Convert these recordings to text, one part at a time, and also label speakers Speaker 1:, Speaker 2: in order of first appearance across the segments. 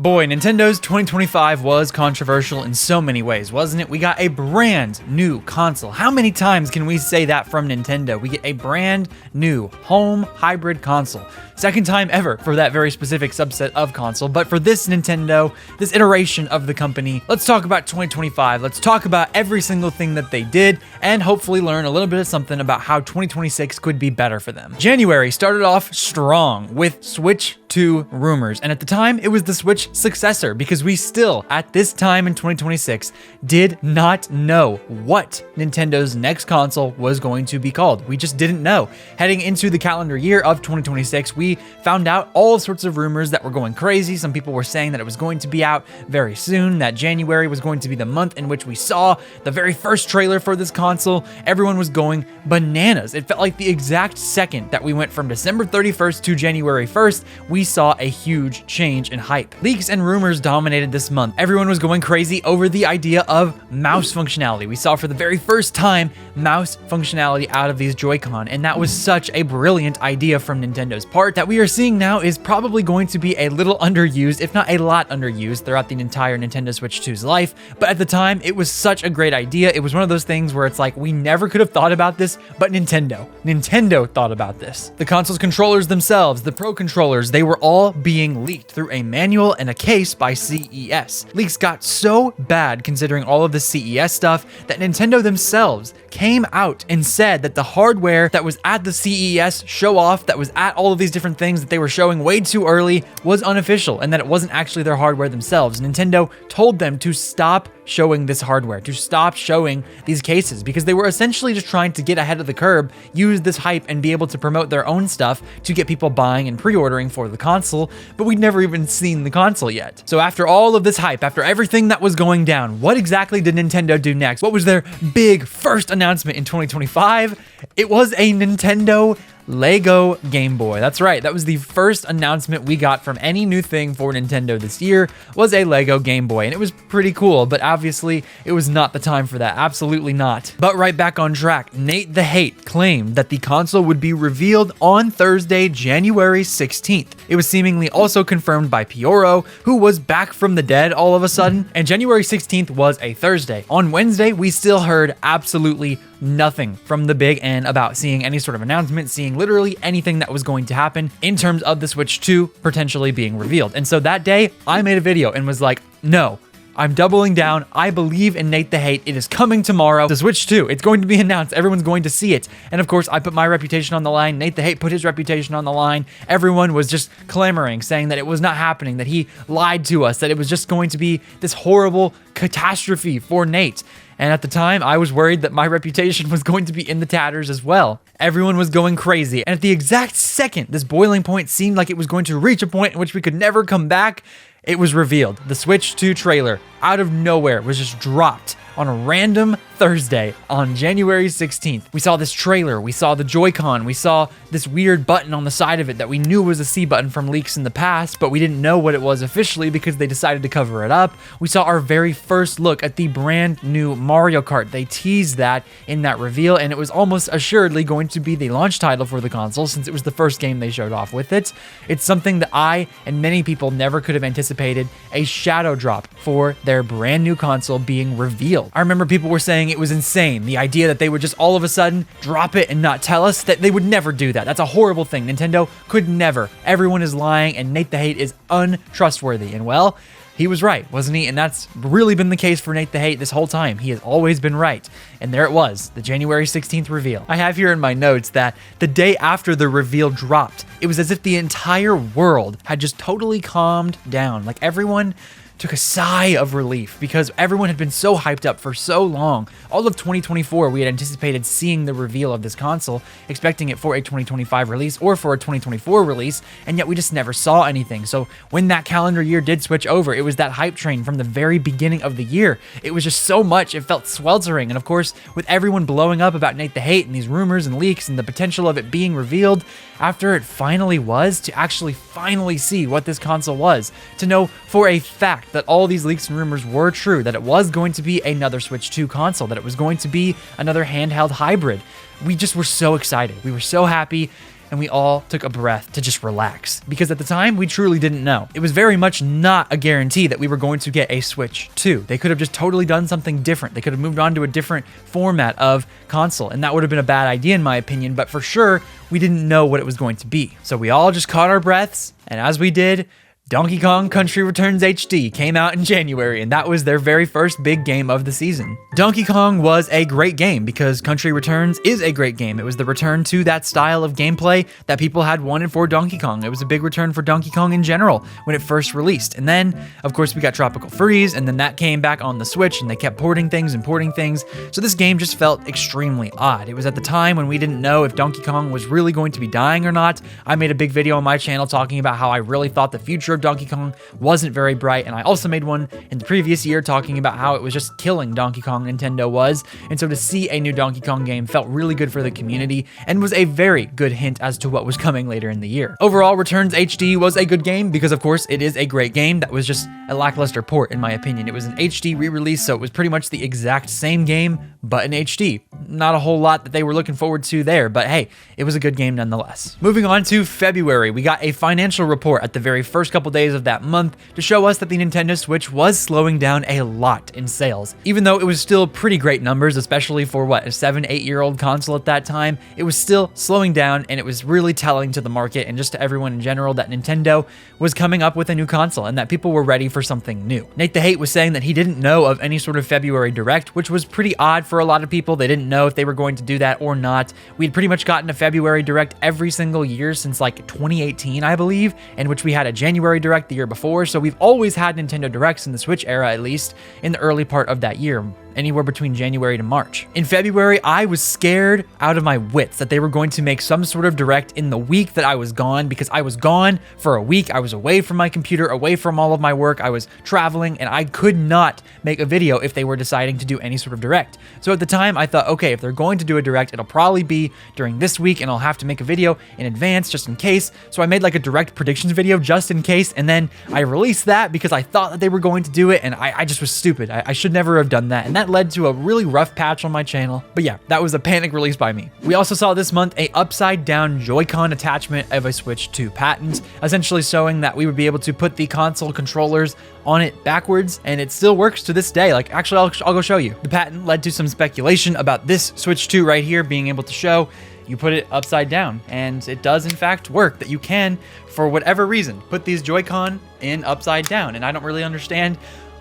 Speaker 1: Boy, Nintendo's 2025 was controversial in so many ways, wasn't it? We got a brand new console. How many times can we say that from Nintendo? We get a brand new home hybrid console. Second time ever for that very specific subset of console. But for this Nintendo, this iteration of the company, let's talk about 2025. Let's talk about every single thing that they did and hopefully learn a little bit of something about how 2026 could be better for them. January started off strong with Switch 2 rumors, and at the time it was the Switch successor because we still, at this time in 2026, did not know what Nintendo's next console was going to be called. We just didn't know. Heading into the calendar year of 2026, we found out all sorts of rumors that were going crazy. Some people were saying that it was going to be out very soon, that January was going to be the month in which we saw the very first trailer for this console. Everyone was going bananas. It felt like the exact second that we went from December 31st to January 1st, we saw a huge change in hype. Leaks and rumors dominated this month. Everyone was going crazy over the idea of mouse functionality. We saw for the very first time mouse functionality out of these Joy-Con, and that was such a brilliant idea from Nintendo's part that we are seeing now is probably going to be a little underused, if not a lot underused, throughout the entire Nintendo Switch 2's life. But at the time, it was such a great idea. It was one of those things where it's like, we never could have thought about this, but Nintendo thought about this. The console's controllers themselves, the Pro controllers, they were all being leaked through a manual and a case by CES. Leaks got so bad considering all of the CES stuff that Nintendo themselves came out and said that the hardware that was at the CES show off, that was at all of these different things that they were showing way too early, was unofficial and that it wasn't actually their hardware themselves. Nintendo told them to stop showing this hardware, to stop showing these cases, because they were essentially just trying to get ahead of the curve, use this hype and be able to promote their own stuff to get people buying and pre-ordering for the console, but we'd never even seen the console yet. So after all of this hype, after everything that was going down, what exactly did Nintendo do next? What was their big first announcement in 2025? It was a Nintendo Lego Game Boy. That's right. That was the first announcement we got from any new thing for Nintendo this year, was a Lego Game Boy. And it was pretty cool, but obviously it was not the time for that. Absolutely not. But right back on track, Nate the Hate claimed that the console would be revealed on Thursday, January 16th. It was seemingly also confirmed by Pioro, who was back from the dead all of a sudden. And January 16th was a Thursday. On Wednesday, we still heard absolutely nothing from the Big N about seeing any sort of announcement, seeing literally anything that was going to happen in terms of the Switch 2 potentially being revealed. And so that day, I made a video and was like, no, I'm doubling down. I believe in Nate the Hate. It is coming tomorrow. The Switch 2, it's going to be announced. Everyone's going to see it. And of course, I put my reputation on the line. Nate the Hate put his reputation on the line. Everyone was just clamoring, saying that it was not happening, that he lied to us, that it was just going to be this horrible catastrophe for Nate. And at the time, I was worried that my reputation was going to be in the tatters as well. Everyone was going crazy. And at the exact second this boiling point seemed like it was going to reach a point in which we could never come back, it was revealed. The Switch 2 trailer, out of nowhere, was just dropped on a random Thursday on January 16th. We saw this trailer, we saw the Joy-Con, we saw this weird button on the side of it that we knew was a C button from leaks in the past, but we didn't know what it was officially because they decided to cover it up. We saw our very first look at the brand new Mario Kart. They teased that in that reveal, and it was almost assuredly going to be the launch title for the console since it was the first game they showed off with it. It's something that I and many people never could have anticipated, a shadow drop for their brand new console being revealed. I remember people were saying it was insane, the idea that they would just all of a sudden drop it and not tell us, that they would never do that. That's a horrible thing. Nintendo could never. Everyone is lying, and Nate the Hate is untrustworthy. And well, he was right, wasn't he? And that's really been the case for Nate the Hate this whole time. He has always been right. And there it was, the January 16th reveal. I have here in my notes that the day after the reveal dropped, it was as if the entire world had just totally calmed down. Like everyone took a sigh of relief because everyone had been so hyped up for so long. All of 2024, we had anticipated seeing the reveal of this console, expecting it for a 2025 release or for a 2024 release, and yet we just never saw anything. So when that calendar year did switch over, it was that hype train from the very beginning of the year. It was just so much, it felt sweltering. And of course, with everyone blowing up about Nate the Hate and these rumors and leaks and the potential of it being revealed, after it finally was, to actually finally see what this console was, to know for a fact that all these leaks and rumors were true, that it was going to be another Switch 2 console, that it was going to be another handheld hybrid. We just were so excited. We were so happy. and we all took a breath to just relax. Because at the time, we truly didn't know. It was very much not a guarantee that we were going to get a Switch 2. They could have just totally done something different. They could have moved on to a different format of console, and that would have been a bad idea in my opinion, but for sure, we didn't know what it was going to be. So we all just caught our breaths, and as we did, Donkey Kong Country Returns HD came out in January, and that was their very first big game of the season. Donkey Kong was a great game because Country Returns is a great game. It was the return to that style of gameplay that people had wanted for Donkey Kong. It was a big return for Donkey Kong in general when it first released. And then, of course, we got Tropical Freeze, and then that came back on the Switch, and they kept porting things. So this game just felt extremely odd. It was at the time when we didn't know if Donkey Kong was really going to be dying or not. I made a big video on my channel talking about how I really thought the future of Donkey Kong wasn't very bright, and I also made one in the previous year talking about how it was just killing Donkey Kong, Nintendo was. And so to see a new Donkey Kong game felt really good for the community and was a very good hint as to what was coming later in the year. Overall, Returns HD was a good game because of course it is a great game. That was just a lackluster port in my opinion. It was an HD re-release, so it was pretty much the exact same game but in HD. Not a whole lot that they were looking forward to there, but hey, it was a good game nonetheless. Moving on to February, we got a financial report at the very first couple days of that month to show us that the Nintendo Switch was slowing down a lot in sales. Even though it was still pretty great numbers, especially for what, a 7-8-year-old console at that time, it was still slowing down, and it was really telling to the market and just to everyone in general that Nintendo was coming up with a new console and that people were ready for something new. Nate the Hate was saying that he didn't know of any sort of February Direct, which was pretty odd for a lot of people. They didn't know if they were going to do that or not. We'd pretty much gotten a February Direct every single year since like 2018, I believe, in which we had a January Direct the year before, so we've always had Nintendo Directs in the Switch era, at least in the early part of that year, anywhere between January to March. In February, I was scared out of my wits that they were going to make some sort of Direct in the week that I was gone, because I was gone for a week. I was away from my computer, away from all of my work. I was traveling, and I could not make a video if they were deciding to do any sort of Direct. So at the time, I thought, okay, if they're going to do a Direct, it'll probably be during this week, and I'll have to make a video in advance just in case. So I made like a Direct predictions video just in case, and then I released that because I thought that they were going to do it, and I just was stupid. I should never have done that, and that led to a really rough patch on my channel. But yeah, that was a panic release by me. We also saw this month a upside down Joy-Con attachment of a Switch 2 patent, essentially showing that we would be able to put the console controllers on it backwards, and it still works to this day. Like, actually, I'll go show you. The patent led to some speculation about this Switch 2 right here being able to show you put it upside down, and it does in fact work, that you can, for whatever reason, put these Joy-Con in upside down, and I don't really understand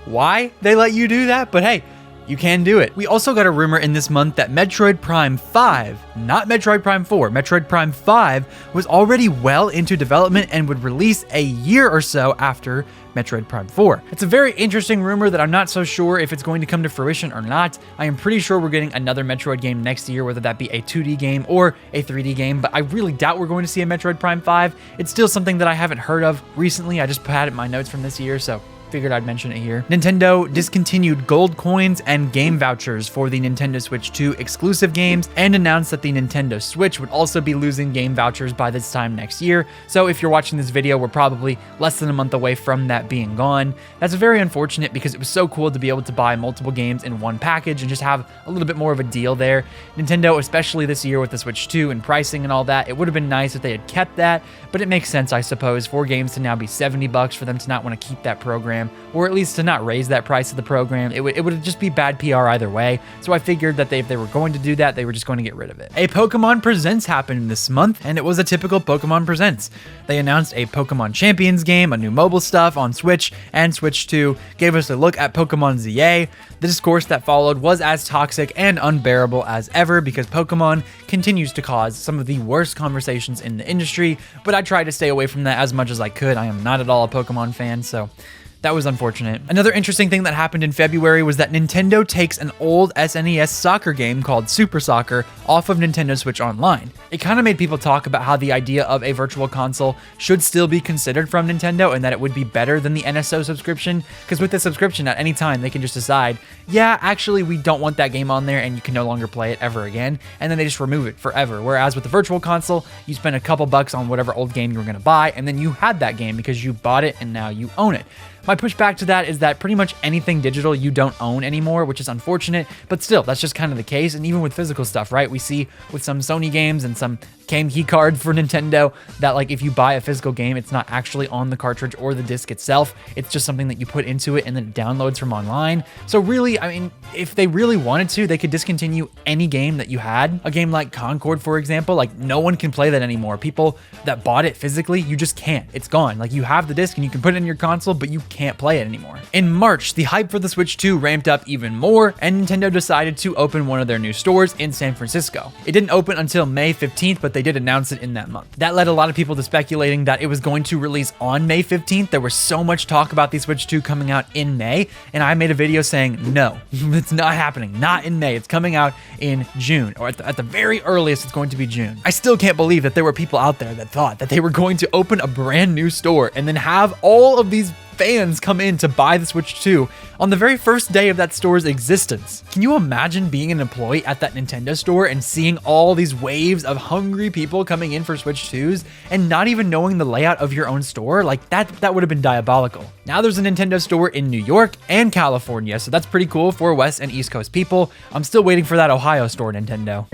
Speaker 1: why they let you do that, but hey, you can do it. We also got a rumor in this month that Metroid Prime 5, not Metroid Prime 4, Metroid Prime 5 was already well into development and would release a year or so after Metroid Prime 4. It's a very interesting rumor that I'm not so sure if it's going to come to fruition or not. I am pretty sure we're getting another Metroid game next year, whether that be a 2D game or a 3D game, but I really doubt we're going to see a Metroid Prime 5. It's still something that I haven't heard of recently. I just had it in my notes from this year, so figured I'd mention it here. Nintendo discontinued gold coins and game vouchers for the Nintendo Switch 2 exclusive games and announced that the Nintendo Switch would also be losing game vouchers by this time next year. So if you're watching this video, we're probably less than a month away from that being gone. That's very unfortunate because it was so cool to be able to buy multiple games in one package and just have a little bit more of a deal there. Nintendo, especially this year with the Switch 2 and pricing and all that, it would have been nice if they had kept that, but it makes sense, I suppose, for games to now be $70 for them to not want to keep that program, or at least to not raise that price of the program. It would just be bad PR either way. So I figured that if they were going to do that, they were just going to get rid of it. A Pokemon Presents happened this month, and it was a typical Pokemon Presents. They announced a Pokemon Champions game, a new mobile stuff on Switch and Switch 2, gave us a look at Pokemon ZA. The discourse that followed was as toxic and unbearable as ever because Pokemon continues to cause some of the worst conversations in the industry, but I tried to stay away from that as much as I could. I am not at all a Pokemon fan, so that was unfortunate. Another interesting thing that happened in February was that Nintendo takes an old SNES soccer game called Super Soccer off of Nintendo Switch Online. It kind of made people talk about how the idea of a virtual console should still be considered from Nintendo and that it would be better than the NSO subscription, because with the subscription at any time they can just decide, yeah, actually we don't want that game on there and you can no longer play it ever again, and then they just remove it forever. Whereas with the virtual console, you spend a couple bucks on whatever old game you were going to buy, and then you had that game because you bought it and now you own it. My pushback to that is that pretty much anything digital you don't own anymore, which is unfortunate, but still, that's just kind of the case. And even with physical stuff, right? We see with some Sony games and some game key card for Nintendo that, like, if you buy a physical game, it's not actually on the cartridge or the disc itself. It's just something that you put into it and then it downloads from online. So really, I mean, if they really wanted to, they could discontinue any game that you had. A game like Concord, for example, like, no one can play that anymore. People that bought it physically, you just can't. It's gone. Like, you have the disc and you can put it in your console, but you can't play it anymore. In March, the hype for the Switch 2 ramped up even more, and Nintendo decided to open one of their new stores in San Francisco. It didn't open until May 15th, but they did announce it in that month. That led a lot of people to speculating that it was going to release on May 15th. There was so much talk about the Switch 2 coming out in May, and I made a video saying, no, it's not happening. Not in May. It's coming out in June, or at the very earliest, it's going to be June. I still can't believe that there were people out there that thought that they were going to open a brand new store and then have all of these fans come in to buy the Switch 2 on the very first day of that store's existence. Can you imagine being an employee at that Nintendo store and seeing all these waves of hungry people coming in for Switch 2s and not even knowing the layout of your own store? Like, that would have been diabolical. Now there's a Nintendo store in New York and California, so that's pretty cool for West and East Coast people. I'm still waiting for that Ohio store, Nintendo.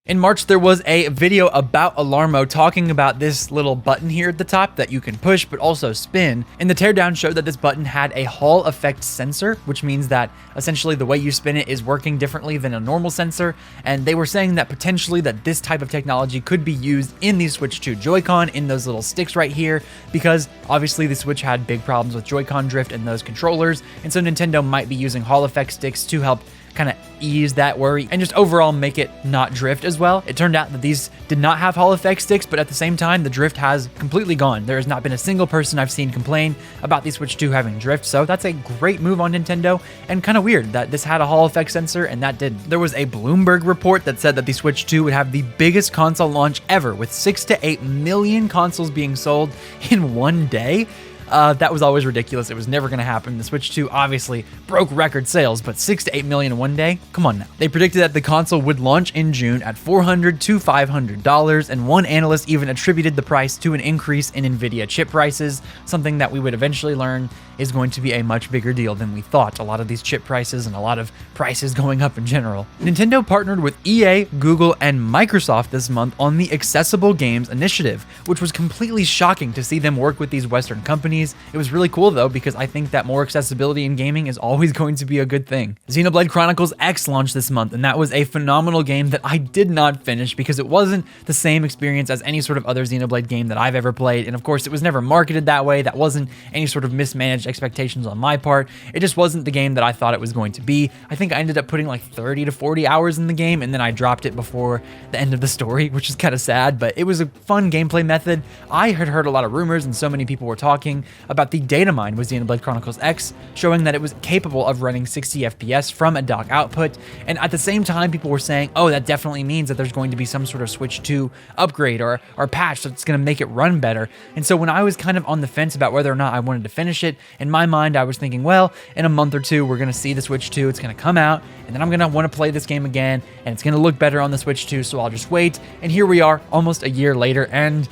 Speaker 1: In March, there was a video about Alarmo talking about this little button here at the top that you can push but also spin, and the teardown showed that this button had a Hall effect sensor, which means that essentially the way you spin it is working differently than a normal sensor, and they were saying that potentially that this type of technology could be used in the Switch 2 Joy-Con in those little sticks right here, because obviously the Switch had big problems with Joy-Con drift and those controllers, and so Nintendo might be using Hall effect sticks to help kind of ease that worry and just overall make it not drift as well. It turned out that these did not have Hall effect sticks, but at the same time, the drift has completely gone. There has not been a single person I've seen complain about the Switch 2 having drift, so that's a great move on Nintendo, and kind of weird that this had a Hall effect sensor and that didn't. There was a Bloomberg report that said that the Switch 2 would have the biggest console launch ever, with 6 to 8 million consoles being sold in one day. That was always ridiculous. It was never going to happen. The Switch 2 obviously broke record sales, but 6 to 8 million in one day? Come on now. They predicted that the console would launch in June at $400 to $500, and one analyst even attributed the price to an increase in Nvidia chip prices, something that we would eventually learn is going to be a much bigger deal than we thought. A lot of these chip prices and a lot of prices going up in general. Nintendo partnered with EA, Google, and Microsoft this month on the Accessible Games Initiative, which was completely shocking to see them work with these Western companies. It was really cool though, because I think that more accessibility in gaming is always going to be a good thing. Xenoblade Chronicles X launched this month, and that was a phenomenal game that I did not finish because it wasn't the same experience as any sort of other Xenoblade game that I've ever played, and of course it was never marketed that way. That wasn't any sort of mismanaged expectations on my part. It just wasn't the game that I thought it was going to be. I think I ended up putting like 30 to 40 hours in the game, and then I dropped it before the end of the story, which is kind of sad, but it was a fun gameplay method. I had heard a lot of rumors, and so many people were talking about the data mine with Xenoblade Chronicles X, showing that it was capable of running 60 FPS from a dock output, and at the same time people were saying, oh, that definitely means that there's going to be some sort of Switch 2 upgrade or patch that's going to make it run better. And so when I was kind of on the fence about whether or not I wanted to finish it, in my mind I was thinking, well, in a month or two we're going to see the Switch 2, it's going to come out, and then I'm going to want to play this game again, and it's going to look better on the Switch 2, so I'll just wait. And here we are almost a year later, and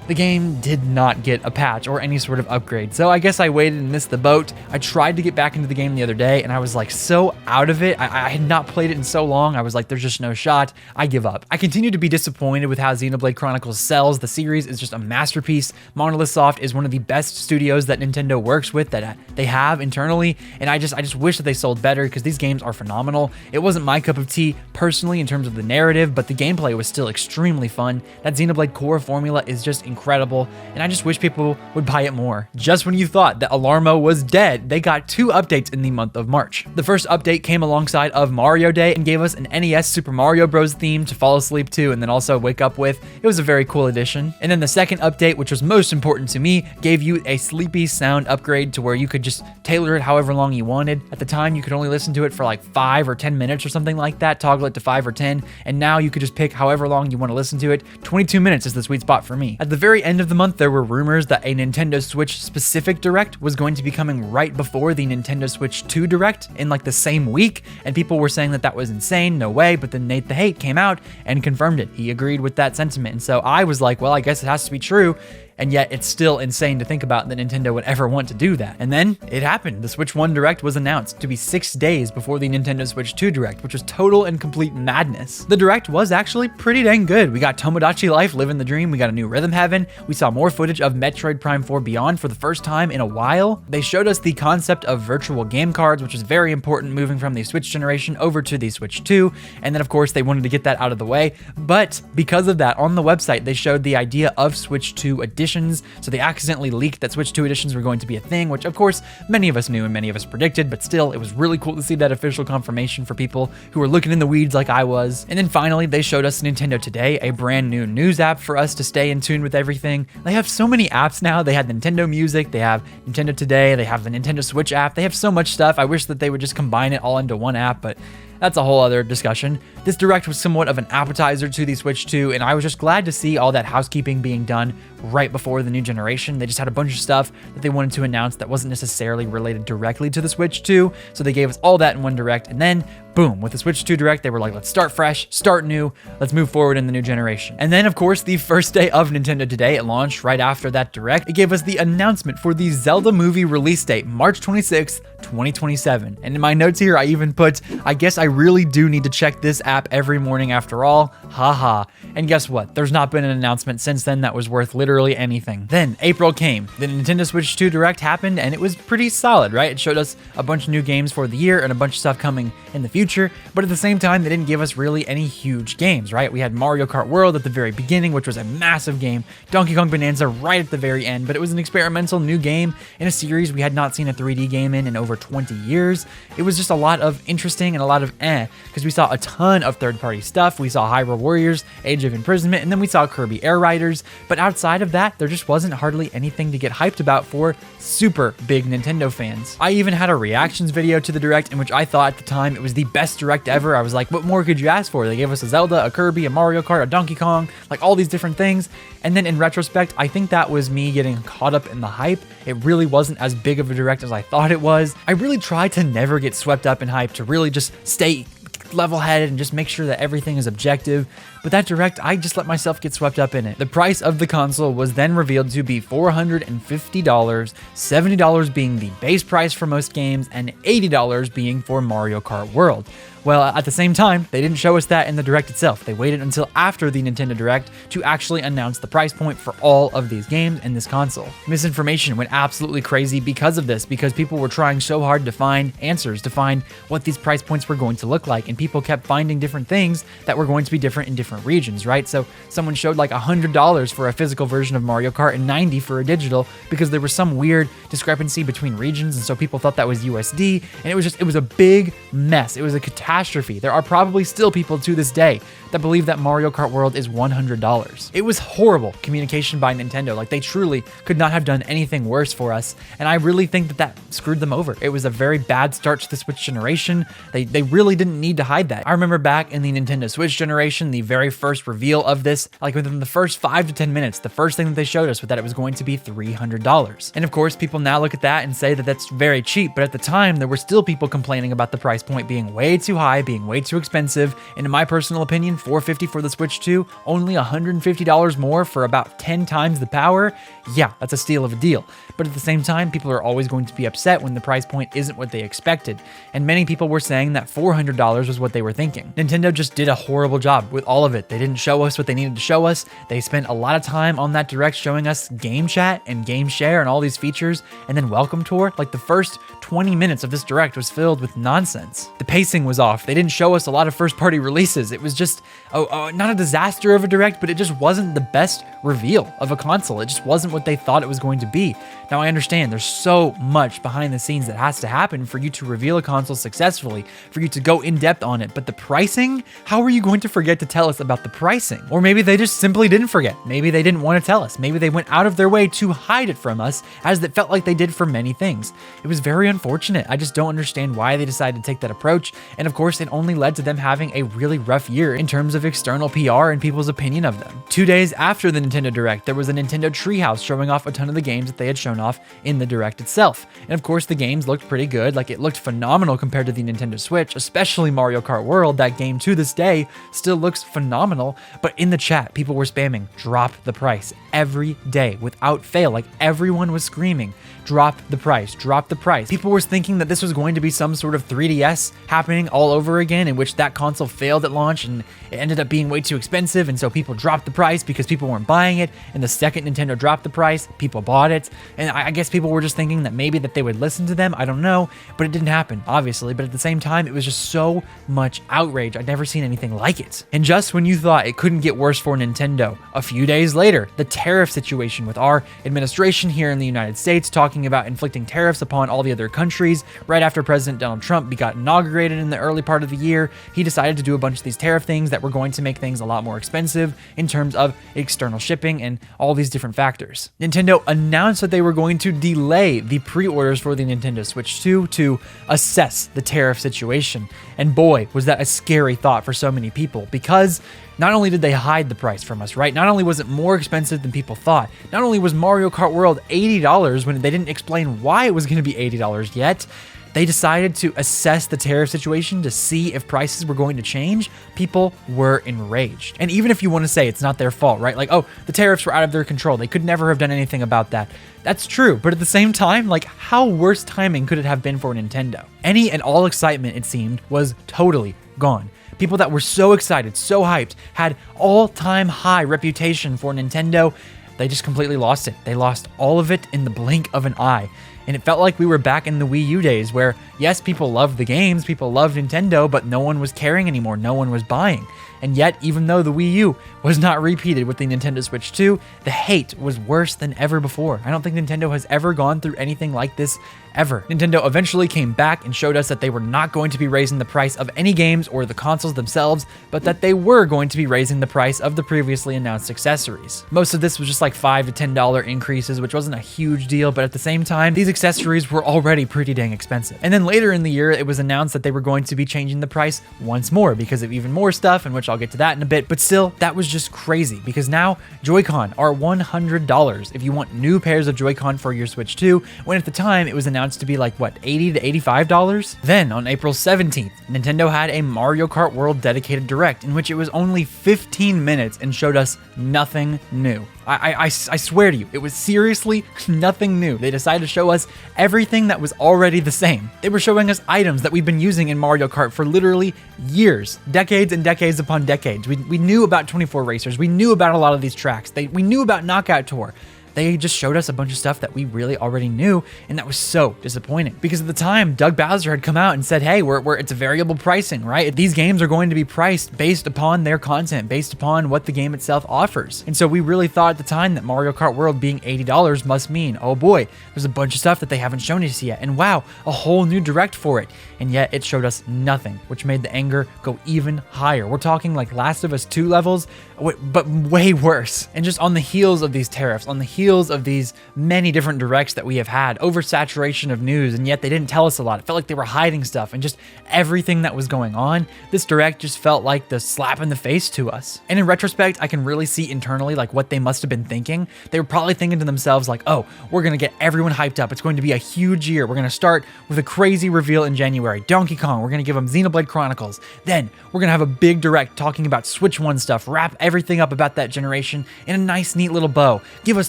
Speaker 1: the game did not get a patch or any sort of upgrade. So I guess I waited and missed the boat. I tried to get back into the game the other day, and I was like so out of it. I had not played it in so long. I was like, there's just no shot. I give up. I continue to be disappointed with how Xenoblade Chronicles sells. The series is just a masterpiece. Monolith Soft is one of the best studios that Nintendo works with, that they have internally, and I just wish that they sold better, because these games are phenomenal. It wasn't my cup of tea personally in terms of the narrative, but the gameplay was still extremely fun. That Xenoblade core formula is just incredible, and I just wish people would buy it more. Just when you thought that Alarmo was dead, they got 2 updates in the month of March. The first update came alongside of Mario Day and gave us an NES Super Mario Bros. Theme to fall asleep to and then also wake up with. It was a very cool addition. And then the second update, which was most important to me, gave you a sleepy sound upgrade to where you could just tailor it however long you wanted. At the time, you could only listen to it for like 5 or 10 minutes or something like that, toggle it to 5 or 10, and now you could just pick however long you want to listen to it. 22 minutes is the sweet spot for me. At the very end of the month, there were rumors that a Nintendo Switch specific Direct was going to be coming right before the Nintendo Switch 2 Direct in like the same week, and people were saying that that was insane, no way, but then Nate the Hate came out and confirmed it. He agreed with that sentiment, and so I was like, well, I guess it has to be true. and yet it's still insane to think about that Nintendo would ever want to do that. And then it happened. The Switch 1 Direct was announced to be 6 days before the Nintendo Switch 2 Direct, which was total and complete madness. The Direct was actually pretty dang good. We got Tomodachi Life, Living the Dream, we got a new Rhythm Heaven, we saw more footage of Metroid Prime 4 Beyond for the first time in a while. They showed us the concept of virtual game cards, which is very important moving from the Switch generation over to the Switch 2, and then of course they wanted to get that out of the way, but because of that, on the website they showed the idea of Switch 2 editions, so they accidentally leaked that Switch 2 editions were going to be a thing, which of course many of us knew and many of us predicted, but still, it was really cool to see that official confirmation for people who were looking in the weeds like I was. And then finally, they showed us Nintendo Today, a brand new news app for us to stay in tune with everything. They have so many apps now. They have Nintendo Music, they have Nintendo Today, they have the Nintendo Switch app. They have so much stuff. I wish that they would just combine it all into one app, but that's a whole other discussion. This Direct was somewhat of an appetizer to the Switch 2, and I was just glad to see all that housekeeping being done right before the new generation. They just had a bunch of stuff that they wanted to announce that wasn't necessarily related directly to the Switch 2, so they gave us all that in one Direct, and then boom, with the Switch 2 Direct, they were like, let's start fresh, start new, let's move forward in the new generation. And then, of course, the first day of Nintendo Today, it launched right after that Direct. It gave us the announcement for the Zelda movie release date, March 26th, 2027. And in my notes here, I even put, I guess I really do need to check this app every morning after all, haha. And guess what? There's not been an announcement since then that was worth literally anything. Then April came, the Nintendo Switch 2 Direct happened, and it was pretty solid, right? It showed us a bunch of new games for the year and a bunch of stuff coming in the future, but at the same time, they didn't give us really any huge games, right? We had Mario Kart World at the very beginning, which was a massive game, Donkey Kong Bonanza right at the very end, but it was an experimental new game in a series we had not seen a 3D game in over 20 years. It was just a lot of interesting and a lot of because we saw a ton of third-party stuff. We saw Hyrule Warriors, Age of Imprisonment, and then we saw Kirby Air Riders, but outside of that, there just wasn't hardly anything to get hyped about for super big Nintendo fans. I even had a reactions video to the Direct in which I thought at the time it was the best Direct ever. I was like, what more could you ask for? They gave us a Zelda, a Kirby, a Mario Kart, a Donkey Kong, like all these different things. And then in retrospect, I think that was me getting caught up in the hype. It really wasn't as big of a Direct as I thought it was. I really tried to never get swept up in hype, to really just stay level-headed and just make sure that everything is objective, but that Direct, I just let myself get swept up in it. The price of the console was then revealed to be $450, $70 being the base price for most games, and $80 being for Mario Kart World. Well, at the same time, they didn't show us that in the Direct itself. They waited until after the Nintendo Direct to actually announce the price point for all of these games in this console. Misinformation went absolutely crazy because of this, because people were trying so hard to find answers, to find what these price points were going to look like, and people kept finding different things that were going to be different in different regions, right? So someone showed like $100 for a physical version of Mario Kart and $90 for a digital, because there was some weird discrepancy between regions, and so people thought that was USD, and it was a big mess. It was a catastrophe. There are probably still people to this day that believe that Mario Kart World is $100. It was horrible communication by Nintendo. Like, they truly could not have done anything worse for us, and I really think that screwed them over. It was a very bad start to the Switch generation. They really didn't need to hide that. I remember back in the Nintendo Switch generation, the very first reveal of this, like within the first 5 to 10 minutes, the first thing that they showed us was that it was going to be $300. And of course, people now look at that and say that that's very cheap, but at the time, there were still people complaining about the price point being way too high, being way too expensive, and in my personal opinion, $450 for the Switch 2, only $150 more for about 10 times the power. Yeah, that's a steal of a deal. But at the same time, people are always going to be upset when the price point isn't what they expected, and many people were saying that $400 was what they were thinking. Nintendo just did a horrible job with all of it. They didn't show us what they needed to show us. They spent a lot of time on that Direct showing us Game Chat and Game Share and all these features, and then Welcome Tour. Like, the first 20 minutes of this Direct was filled with nonsense. The pacing was off. They didn't show us a lot of first-party releases. It was just not a disaster of a Direct, but it just wasn't the best reveal of a console. It just wasn't what they thought it was going to be. Now, I understand there's so much behind the scenes that has to happen for you to reveal a console successfully, for you to go in depth on it, but the pricing, how are you going to forget to tell us about the pricing? Or maybe they just simply didn't forget. Maybe they didn't want to tell us. Maybe they went out of their way to hide it from us, as it felt like they did for many things. It was very unfortunate. I just don't understand why they decided to take that approach, and of course, it only led to them having a really rough year in terms of external PR and people's opinion of them. 2 days after the Nintendo Direct, there was a Nintendo Treehouse showing off a ton of the games that they had shown off in the Direct itself. And of course, the games looked pretty good. Like, it looked phenomenal compared to the Nintendo Switch, especially Mario Kart World. That game to this day still looks phenomenal. phenomenal. But in the chat, people were spamming, drop the price every day without fail. Like everyone was screaming, drop the price, drop the price. People were thinking that this was going to be some sort of 3DS happening all over again, in which that console failed at launch and it ended up being way too expensive. And so people dropped the price because people weren't buying it. And the second Nintendo dropped the price, people bought it. And I guess people were just thinking that maybe that they would listen to them. I don't know, but it didn't happen, obviously. But at the same time, it was just so much outrage. I'd never seen anything like it. And just when you thought it couldn't get worse for Nintendo, a few days later, the tariff situation with our administration here in the United States talking about inflicting tariffs upon all the other countries. Right after President Donald Trump got inaugurated in the early part of the year, he decided to do a bunch of these tariff things that were going to make things a lot more expensive in terms of external shipping and all these different factors. Nintendo announced that they were going to delay the pre-orders for the Nintendo Switch 2 to assess the tariff situation. And boy, was that a scary thought for so many people, because not only did they hide the price from us, right? Not only was it more expensive than people thought, not only was Mario Kart World $80 when they didn't explain why it was going to be $80 yet, they decided to assess the tariff situation to see if prices were going to change. People were enraged. And even if you want to say it's not their fault, right? Like, oh, the tariffs were out of their control, they could never have done anything about that. That's true, but at the same time, like, how worse timing could it have been for Nintendo? Any and all excitement, it seemed, was totally gone. People that were so excited, so hyped, had all-time high reputation for Nintendo, they just completely lost it. They lost all of it in the blink of an eye. And it felt like we were back in the Wii U days where, yes, people loved the games, people loved Nintendo, but no one was caring anymore, no one was buying. And yet, even though the Wii U was not repeated with the Nintendo Switch 2, the hate was worse than ever before. I don't think Nintendo has ever gone through anything like this ever. Nintendo eventually came back and showed us that they were not going to be raising the price of any games or the consoles themselves, but that they were going to be raising the price of the previously announced accessories. Most of this was just like $5 to $10 increases, which wasn't a huge deal, but at the same time, these accessories were already pretty dang expensive. And then later in the year, it was announced that they were going to be changing the price once more because of even more stuff, in which I'll get to that in a bit. But still, that was just crazy because now Joy-Con are $100 if you want new pairs of Joy-Con for your Switch 2, when at the time it was announced to be like, what, $80 to $85? Then on April 17th, Nintendo had a Mario Kart World dedicated direct in which it was only 15 minutes and showed us nothing new. I swear to you, it was seriously nothing new. They decided to show us everything that was already the same. They were showing us items that we've been using in Mario Kart for literally years, decades and decades upon decades. We knew about 24 Racers. We knew about a lot of these tracks. We knew about Knockout Tour. They just showed us a bunch of stuff that we really already knew, and that was so disappointing. Because at the time, Doug Bowser had come out and said, hey, it's a variable pricing, right? These games are going to be priced based upon their content, based upon what the game itself offers. And so we really thought at the time that Mario Kart World being $80 must mean, oh boy, there's a bunch of stuff that they haven't shown us yet, and wow, a whole new direct for it. And yet it showed us nothing, which made the anger go even higher. We're talking like Last of Us 2 levels, but way worse. And just on the heels of these tariffs, on the heels of these many different directs that we have had, oversaturation of news, and yet they didn't tell us a lot. It felt like they were hiding stuff, and just everything that was going on, this direct just felt like the slap in the face to us. And in retrospect, I can really see internally like what they must have been thinking. They were probably thinking to themselves like, oh, we're gonna get everyone hyped up. It's going to be a huge year. We're gonna start with a crazy reveal in January. Donkey Kong, we're gonna give them Xenoblade Chronicles. Then we're gonna have a big direct talking about Switch 1 stuff, wrap everything up about that generation in a nice, neat little bow. Give us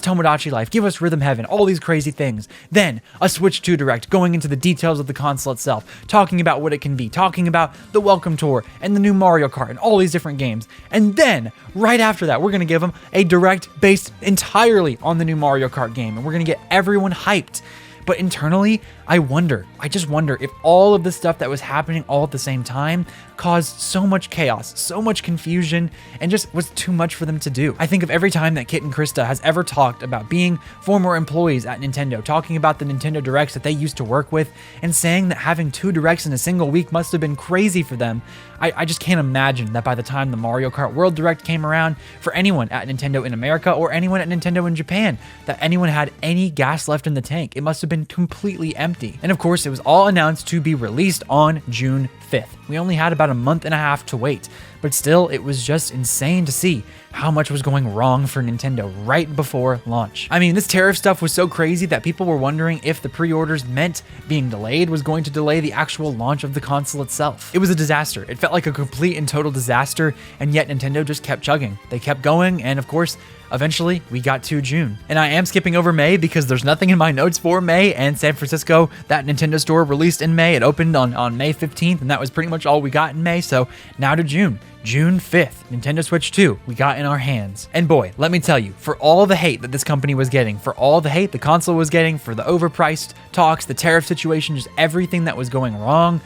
Speaker 1: Tomodachi Life, give us Rhythm Heaven, all these crazy things. Then a Switch 2 direct going into the details of the console itself, talking about what it can be, talking about the Welcome Tour and the new Mario Kart and all these different games. And then right after that, we're gonna give them a direct based entirely on the new Mario Kart game, and we're gonna get everyone hyped. But internally, I just wonder if all of the stuff that was happening all at the same time caused so much chaos, so much confusion, and just was too much for them to do. I think of every time that Kit and Krista has ever talked about being former employees at Nintendo, talking about the Nintendo Directs that they used to work with, and saying that having 2 Directs in a single week must have been crazy for them. I just can't imagine that by the time the Mario Kart World Direct came around, for anyone at Nintendo in America or anyone at Nintendo in Japan, that anyone had any gas left in the tank. It must have been completely empty. And of course, it was all announced to be released on June 5th. We only had about a month and a half to wait, but still, it was just insane to see how much was going wrong for Nintendo right before launch. I mean, this tariff stuff was so crazy that people were wondering if the pre-orders meant being delayed was going to delay the actual launch of the console itself. It was a disaster. It felt like a complete and total disaster, and yet Nintendo just kept chugging. They kept going, and of course, eventually, we got to June. And I am skipping over May because there's nothing in my notes for May and San Francisco. That Nintendo store released in May. It opened on May 15th, and that was pretty much all we got in May. So now to June. June 5th, Nintendo Switch 2, we got in our hands. And boy, let me tell you, for all the hate that this company was getting, for all the hate the console was getting, for the overpriced talks, the tariff situation, just everything that was going wrong,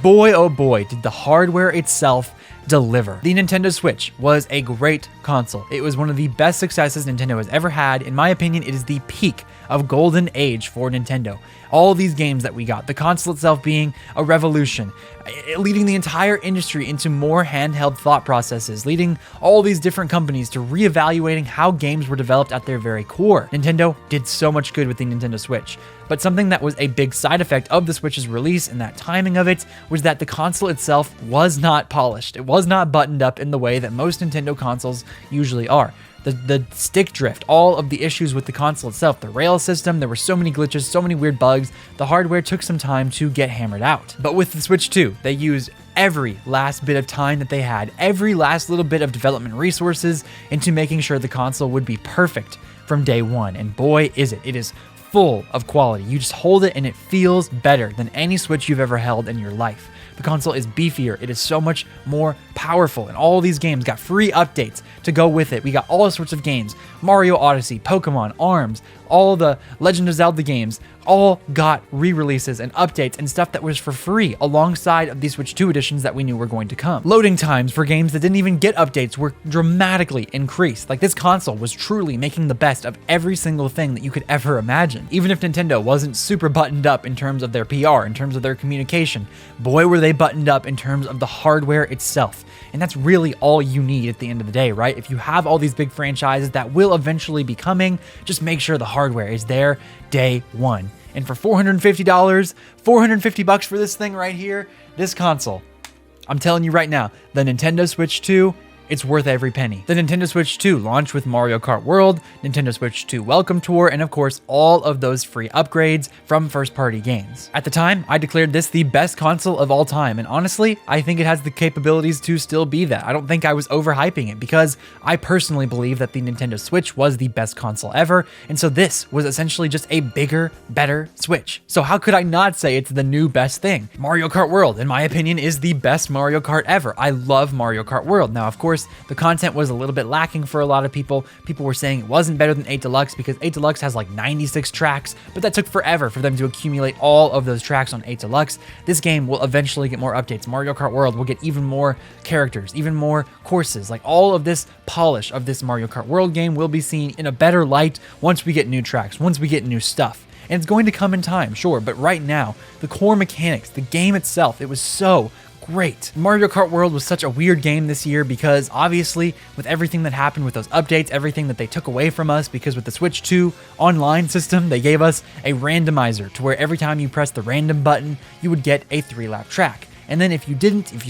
Speaker 1: boy oh boy, did the hardware itself deliver. The Nintendo Switch was a great console. It was one of the best successes Nintendo has ever had. In my opinion, it is the peak of golden age for Nintendo. All these games that we got, the console itself being a revolution, leading the entire industry into more handheld thought processes, leading all these different companies to reevaluating how games were developed at their very core. Nintendo did so much good with the Nintendo Switch, but something that was a big side effect of the Switch's release and that timing of it was that the console itself was not polished. It was not buttoned up in the way that most Nintendo consoles usually are. The stick drift, all of the issues with the console itself, the rail system, there were so many glitches, so many weird bugs, the hardware took some time to get hammered out. But with the Switch 2, they used every last bit of time that they had, every last little bit of development resources into making sure the console would be perfect from day one. And boy, is it. It is full of quality. You just hold it and it feels better than any Switch you've ever held in your life. The console is beefier. It is so much more powerful. And all these games got free updates to go with it. We got all sorts of games. Mario Odyssey, Pokemon, ARMS, all the Legend of Zelda games all got re-releases and updates and stuff that was for free alongside of these Switch 2 editions that we knew were going to come. Loading times for games that didn't even get updates were dramatically increased. Like, this console was truly making the best of every single thing that you could ever imagine. Even if Nintendo wasn't super buttoned up in terms of their PR, in terms of their communication, boy were they buttoned up in terms of the hardware itself. And that's really all you need at the end of the day, right? If you have all these big franchises that will eventually be coming, just make sure the hardware is there day one. And for $450, 450 bucks for this thing right here, this console, I'm telling you right now, the Nintendo Switch 2, it's worth every penny. The Nintendo Switch 2 launched with Mario Kart World, Nintendo Switch 2 Welcome Tour, and of course, all of those free upgrades from first-party games. At the time, I declared this the best console of all time, and honestly, I think it has the capabilities to still be that. I don't think I was overhyping it because I personally believe that the Nintendo Switch was the best console ever, and so this was essentially just a bigger, better Switch. So how could I not say it's the new best thing? Mario Kart World, in my opinion, is the best Mario Kart ever. I love Mario Kart World. Now, of course, the content was a little bit lacking for a lot of people. People were saying it wasn't better than 8 Deluxe because 8 Deluxe has like 96 tracks, but that took forever for them to accumulate all of those tracks on 8 Deluxe. This game will eventually get more updates. Mario Kart World will get even more characters, even more courses. Like, all of this polish of this Mario Kart World game will be seen in a better light once we get new tracks, once we get new stuff. And it's going to come in time, sure, but right now, the core mechanics, the game itself, it was so great. Mario Kart World was such a weird game this year because obviously with everything that happened with those updates, everything that they took away from us, because with the Switch 2 online system, they gave us a randomizer to where every time you press the random button, you would get a 3-lap track. And then if you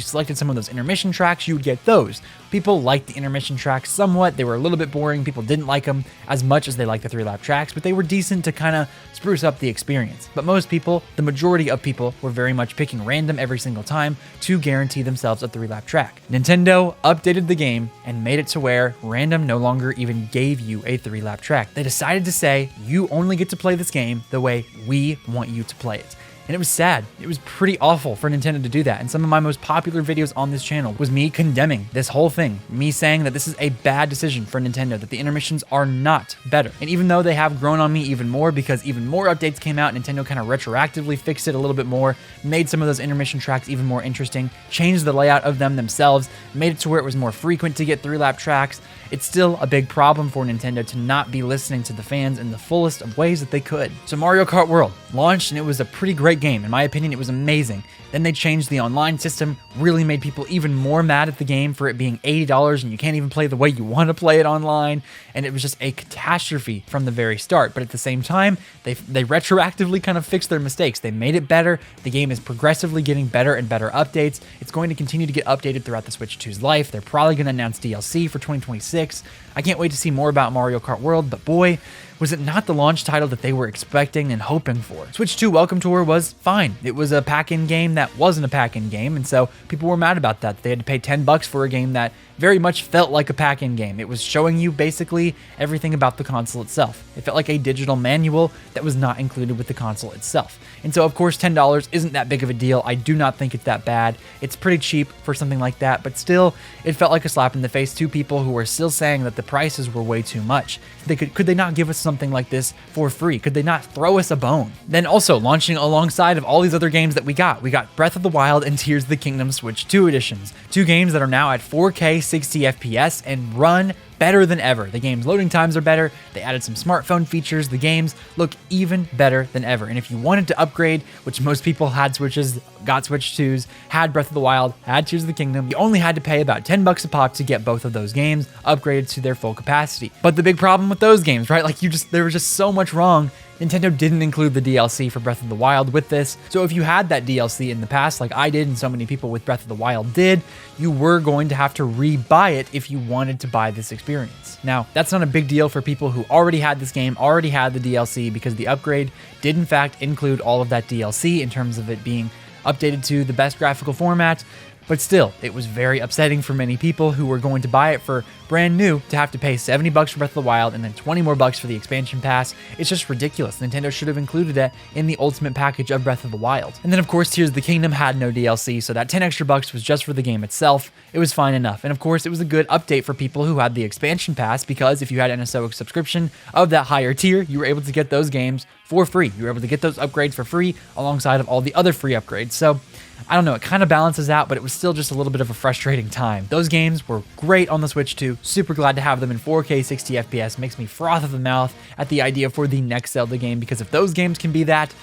Speaker 1: selected some of those intermission tracks, you would get those. People liked the intermission tracks somewhat. They were a little bit boring. People didn't like them as much as they liked the 3-lap tracks, but they were decent to kind of spruce up the experience. But most people, the majority of people, were very much picking random every single time to guarantee themselves a 3-lap track. Nintendo updated the game and made it to where random no longer even gave you a 3-lap track. They decided to say, you only get to play this game the way we want you to play it. And it was sad. It was pretty awful for Nintendo to do that. And some of my most popular videos on this channel was me condemning this whole thing. Me saying that this is a bad decision for Nintendo, that the intermissions are not better. And even though they have grown on me even more because even more updates came out, Nintendo kind of retroactively fixed it a little bit more, made some of those intermission tracks even more interesting, changed the layout of them themselves, made it to where it was more frequent to get 3-lap tracks, it's still a big problem for Nintendo to not be listening to the fans in the fullest of ways that they could. So Mario Kart World launched and it was a pretty great game. In my opinion, it was amazing. Then they changed the online system, really made people even more mad at the game for it being $80 and you can't even play the way you want to play it online. And it was just a catastrophe from the very start. But at the same time, they retroactively kind of fixed their mistakes. They made it better. The game is progressively getting better and better updates. It's going to continue to get updated throughout the Switch 2's life. They're probably going to announce DLC for 2026. I can't wait to see more about Mario Kart World, but boy, was it not the launch title that they were expecting and hoping for. Switch 2 Welcome Tour was fine. It was a pack-in game that wasn't a pack-in game, and so people were mad about that. They had to pay $10 for a game that very much felt like a pack-in game. It was showing you basically everything about the console itself. It felt like a digital manual that was not included with the console itself. And so, of course, $10 isn't that big of a deal. I do not think it's that bad. It's pretty cheap for something like that, but still, it felt like a slap in the face to people who were still saying that the prices were way too much. Could they not give us something like this for free? Could they not throw us a bone? Then also, launching alongside of all these other games that we got Breath of the Wild and Tears of the Kingdom Switch 2 editions. Two games that are now at 4K 60 FPS and run better than ever. The game's loading times are better. They added some smartphone features. The games look even better than ever. And if you wanted to upgrade, which most people had Switches, got Switch 2s, had Breath of the Wild, had Tears of the Kingdom, you only had to pay about $10 a pop to get both of those games upgraded to their full capacity. But the big problem with those games, right? There was just so much wrong. Nintendo didn't include the DLC for Breath of the Wild with this, so if you had that DLC in the past, like I did and so many people with Breath of the Wild did, you were going to have to re-buy it if you wanted to buy this experience. Now, that's not a big deal for people who already had this game, already had the DLC, because the upgrade did in fact include all of that DLC in terms of it being updated to the best graphical format. But still, it was very upsetting for many people who were going to buy it for brand new to have to pay $70 for Breath of the Wild and then $20 more for the expansion pass. It's just ridiculous. Nintendo should have included it in the ultimate package of Breath of the Wild. And then of course, Tears of the Kingdom had no DLC, so that $10 extra was just for the game itself. It was fine enough. And of course, it was a good update for people who had the expansion pass, because if you had an NSO subscription of that higher tier, you were able to get those games for free. You were able to get those upgrades for free alongside of all the other free upgrades. So I don't know, it kind of balances out, but it was still just a little bit of a frustrating time. Those games were great on the Switch 2. Super glad to have them in 4K 60 FPS. Makes me froth at the mouth at the idea for the next Zelda game, because if those games can be that,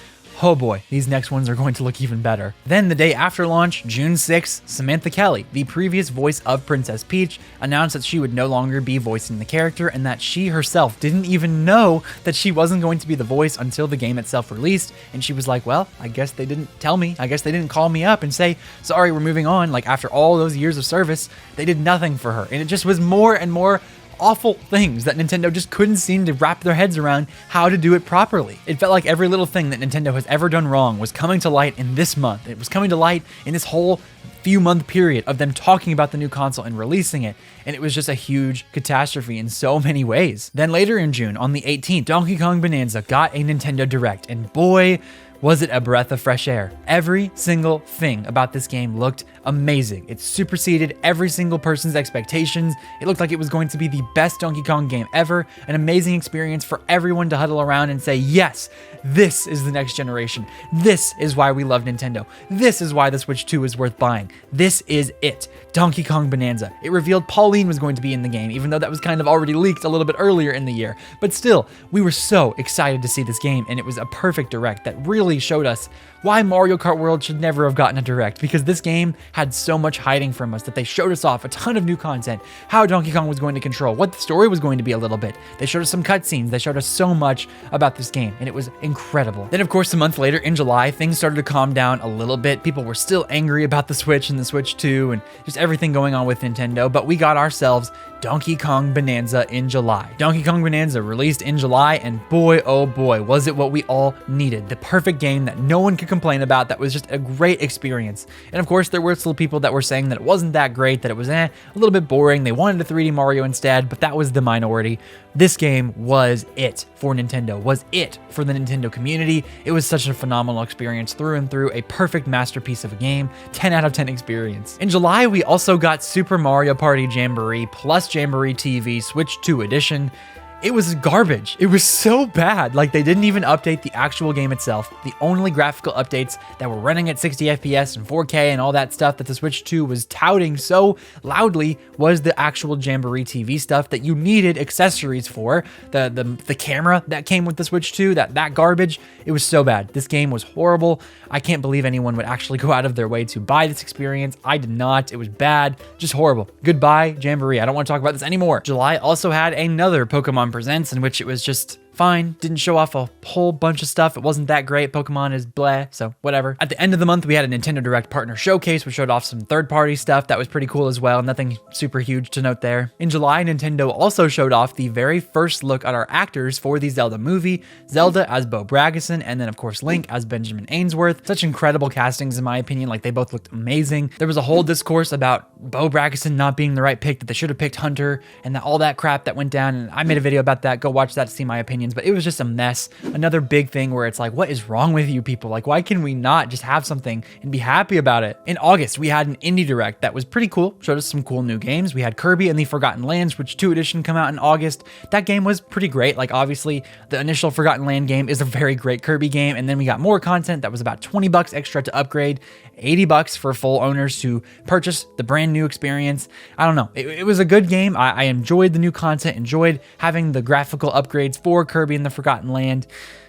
Speaker 1: oh boy, these next ones are going to look even better. Then the day after launch, June 6th, Samantha Kelly, the previous voice of Princess Peach, announced that she would no longer be voicing the character and that she herself didn't even know that she wasn't going to be the voice until the game itself released. And she was like, well, I guess they didn't tell me. I guess they didn't call me up and say, sorry, we're moving on. Like after all those years of service, they did nothing for her. And it just was more and more awful things that Nintendo just couldn't seem to wrap their heads around how to do it properly. It felt like every little thing that Nintendo has ever done wrong was coming to light in this month. It was coming to light in this whole few month period of them talking about the new console and releasing it, and it was just a huge catastrophe in so many ways. Then later in June, on the 18th, Donkey Kong Bonanza got a Nintendo Direct, and boy, was it a breath of fresh air. Every single thing about this game looked amazing. It superseded every single person's expectations. It looked like it was going to be the best Donkey Kong game ever, an amazing experience for everyone to huddle around and say, yes, this is the next generation. This is why we love Nintendo. This is why the Switch 2 is worth buying. This is it. Donkey Kong Bonanza. It revealed Pauline was going to be in the game, even though that was kind of already leaked a little bit earlier in the year. But still, we were so excited to see this game, and it was a perfect Direct that really showed us why Mario Kart World should never have gotten a Direct, because this game had so much hiding from us that they showed us off a ton of new content, how Donkey Kong was going to control, what the story was going to be a little bit. They showed us some cutscenes, they showed us so much about this game, and it was incredible. Then of course, a month later in July, things started to calm down a little bit. People were still angry about the Switch and the Switch 2 and just everything going on with Nintendo, but we got ourselves Donkey Kong Bonanza in July. Donkey Kong Bonanza released in July, and boy, oh boy, was it what we all needed. The perfect game that no one could complain about, that was just a great experience. And of course, there were still people that were saying that it wasn't that great, that it was a little bit boring, they wanted a 3D Mario instead, but that was the minority. This game was it for Nintendo, was it for the Nintendo community. It was such a phenomenal experience through and through, a perfect masterpiece of a game, 10 out of 10 experience. In July, we also got Super Mario Party Jamboree plus Jamboree TV Switch 2 edition. It was garbage. It was so bad. Like, they didn't even update the actual game itself. The only graphical updates that were running at 60 FPS and 4K and all that stuff that the Switch 2 was touting so loudly was the actual Jamboree TV stuff that you needed accessories for. The camera that came with the Switch 2, that garbage. It was so bad. This game was horrible. I can't believe anyone would actually go out of their way to buy this experience. I did not. It was bad. Just horrible. Goodbye, Jamboree. I don't want to talk about this anymore. July also had another Pokemon Presents in which it was just fine. Didn't show off a whole bunch of stuff. It wasn't that great. Pokemon is bleh, so whatever. At the end of the month, we had a Nintendo Direct Partner Showcase, which showed off some third-party stuff that was pretty cool as well. Nothing super huge to note there. In July, Nintendo also showed off the very first look at our actors for the Zelda movie, Zelda as Bo Bragison, and then of course Link as Benjamin Ainsworth. Such incredible castings in my opinion. Like, they both looked amazing. There was a whole discourse about Bo Bragison not being the right pick, that they should have picked Hunter, and all that crap that went down, and I made a video about that. Go watch that to see my opinions. But it was just a mess. Another big thing where it's like, what is wrong with you people? Like, why can we not just have something and be happy about it? In August, we had an indie direct that was pretty cool. Showed us some cool new games. We had Kirby and the Forgotten Land Switch 2 edition come out in August. That game was pretty great. Like, obviously, the initial Forgotten Land game is a very great Kirby game. And then we got more content that was about $20 extra to upgrade, $80 for full owners to purchase the brand new experience. I don't know. It was a good game. I enjoyed the new content, enjoyed having the graphical upgrades for Kirby and the Forgotten Land,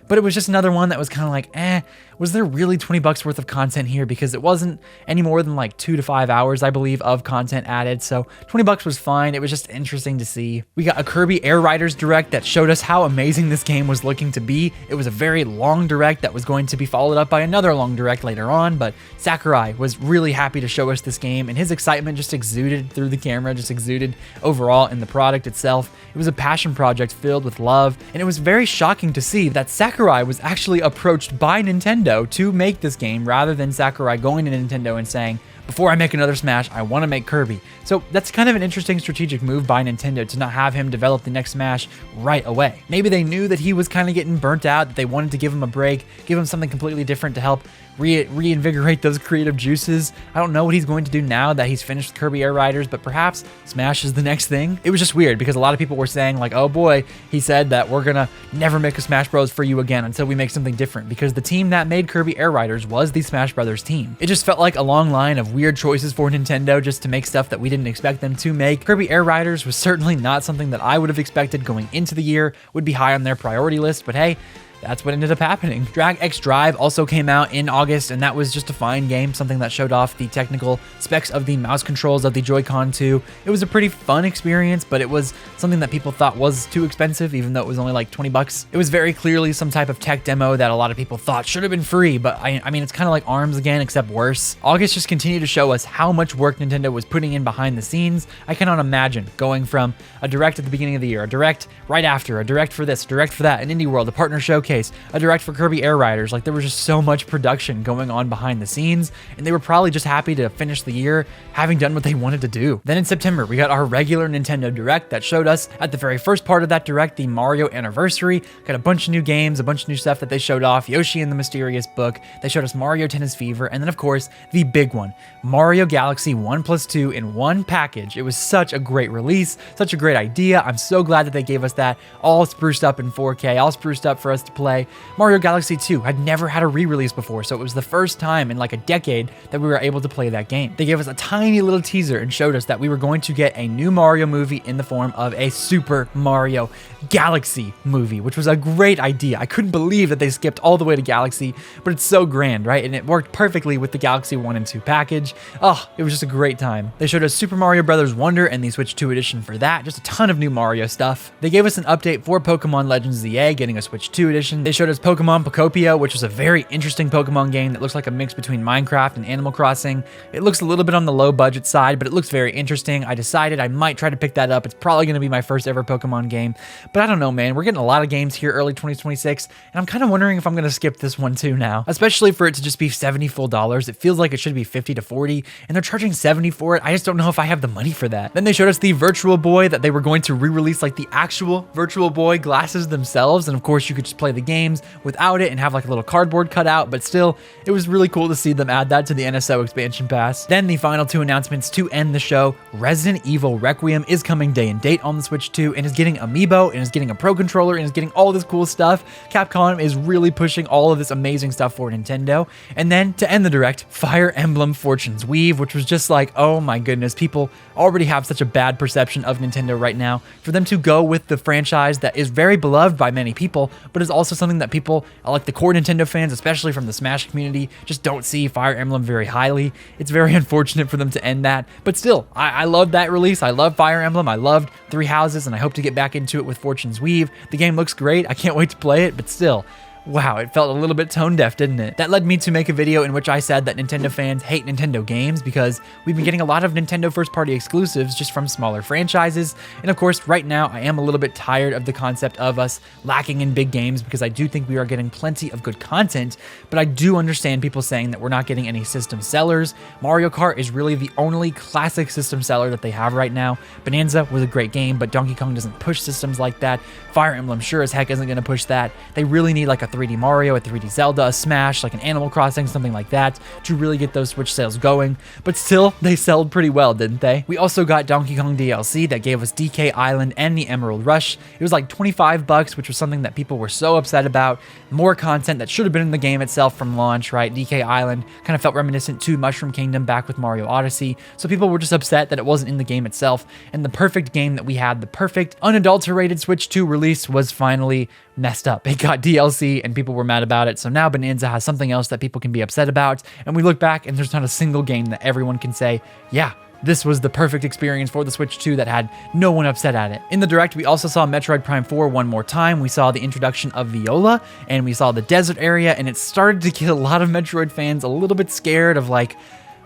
Speaker 1: but it was just another one that was kind of like, was there really $20 worth of content here? Because it wasn't any more than like 2 to 5 hours, I believe, of content added. So $20 was fine. It was just interesting to see. We got a Kirby Air Riders direct that showed us how amazing this game was looking to be. It was a very long direct that was going to be followed up by another long direct later on, but Sakurai was really happy to show us this game, and his excitement just exuded through the camera, just exuded overall in the product itself. It was a passion project filled with love, and it was very shocking to see that Sakurai was actually approached by Nintendo to make this game, rather than Sakurai going to Nintendo and saying, before I make another Smash, I want to make Kirby. So that's kind of an interesting strategic move by Nintendo to not have him develop the next Smash right away. Maybe they knew that he was kind of getting burnt out, that they wanted to give him a break, give him something completely different to help reinvigorate those creative juices. I don't know what he's going to do now that he's finished Kirby Air Riders, but perhaps Smash is the next thing. It was just weird because a lot of people were saying like, oh boy, he said that we're gonna never make a Smash Bros for you again until we make something different, because the team that made Kirby Air Riders was the Smash Brothers team. It just felt like a long line of weird choices for Nintendo just to make stuff that we didn't expect them to make. Kirby Air Riders was certainly not something that I would have expected going into the year would be high on their priority list, but hey, that's what ended up happening. Drag X Drive also came out in August, and that was just a fine game, something that showed off the technical specs of the mouse controls of the Joy-Con 2. It was a pretty fun experience, but it was something that people thought was too expensive, even though it was only like $20. It was very clearly some type of tech demo that a lot of people thought should have been free, but I mean, it's kind of like ARMS again, except worse. August just continued to show us how much work Nintendo was putting in behind the scenes. I cannot imagine going from a direct at the beginning of the year, a direct right after, a direct for this, a direct for that, an Indie World, a partner showcase, a direct for Kirby Air Riders. Like, there was just so much production going on behind the scenes, and they were probably just happy to finish the year having done what they wanted to do. Then in September, we got our regular Nintendo Direct that showed us at the very first part of that Direct, the Mario Anniversary. Got a bunch of new games, a bunch of new stuff that they showed off, Yoshi and the Mysterious Book. They showed us Mario Tennis Fever, and then of course, the big one, Mario Galaxy 1+2 in one package. It was such a great release, such a great idea. I'm so glad that they gave us that all spruced up in 4K, all spruced up for us to play. Mario Galaxy 2 had never had a re-release before, so it was the first time in like a decade that we were able to play that game. They gave us a tiny little teaser and showed us that we were going to get a new Mario movie in the form of a Super Mario Galaxy movie, which was a great idea. I couldn't believe that they skipped all the way to Galaxy, but it's so grand, right? And it worked perfectly with the Galaxy 1 and 2 package. Oh, it was just a great time. They showed us Super Mario Bros. Wonder and the Switch 2 edition for that, just a ton of new Mario stuff. They gave us an update for Pokemon Legends ZA, getting a Switch 2 edition. They showed us Pokemon Pokopia, which was a very interesting Pokemon game that looks like a mix between Minecraft and Animal Crossing. It looks a little bit on the low budget side, but it looks very interesting. I decided I might try to pick that up. It's probably going to be my first ever Pokemon game, but I don't know, man. We're getting a lot of games here early 2026, and I'm kind of wondering if I'm going to skip this one too now, especially for it to just be $70 full. It feels like it should be $50 to $40, and they're charging $70 for it. I just don't know if I have the money for that. Then they showed us the Virtual Boy, that they were going to re-release like the actual Virtual Boy glasses themselves, and of course you could just play the the games without it and have like a little cardboard cutout, but still, it was really cool to see them add that to the NSO expansion pass. Then the final two announcements to end the show. Resident Evil Requiem is coming day and date on the Switch 2 and is getting amiibo and is getting a Pro Controller and is getting all this cool stuff. Capcom is really pushing all of this amazing stuff for Nintendo. And then to end the direct, Fire Emblem Fortune's Weave, which was just like, oh my goodness, people already have such a bad perception of Nintendo right now. For them to go with the franchise that is very beloved by many people, but is also something that people, like the core Nintendo fans, especially from the Smash community, just don't see Fire Emblem very highly. It's very unfortunate for them to end that, but still, I love that release. I love Fire Emblem. I loved Three Houses, and I hope to get back into it with Fortune's Weave. The game looks great. I can't wait to play it, but still, wow, it felt a little bit tone deaf, didn't it? That led me to make a video in which I said that Nintendo fans hate Nintendo games because we've been getting a lot of Nintendo first-party exclusives just from smaller franchises. And of course, right now, I am a little bit tired of the concept of us lacking in big games because I do think we are getting plenty of good content, but I do understand people saying that we're not getting any system sellers. Mario Kart is really the only classic system seller that they have right now. Bonanza was a great game, but Donkey Kong doesn't push systems like that. Fire Emblem sure as heck isn't going to push that. They really need like a 3D Mario, a 3D Zelda, a Smash, like an Animal Crossing, something like that, to really get those Switch sales going. But still, they sold pretty well, didn't they? We also got Donkey Kong DLC that gave us DK Island and the Emerald Rush. It was like $25, which was something that people were so upset about. More content that should have been in the game itself from launch, right? DK Island kind of felt reminiscent to Mushroom Kingdom back with Mario Odyssey. So people were just upset that it wasn't in the game itself. And the perfect game that we had, the perfect unadulterated Switch 2 release, was finally messed up. It got DLC and people were mad about it. So now Bonanza has something else that people can be upset about. And we look back and there's not a single game that everyone can say, yeah, this was the perfect experience for the Switch 2 that had no one upset at it. In the direct, we also saw Metroid Prime 4 one more time. We saw the introduction of Viola and we saw the desert area, and it started to get a lot of Metroid fans a little bit scared of like,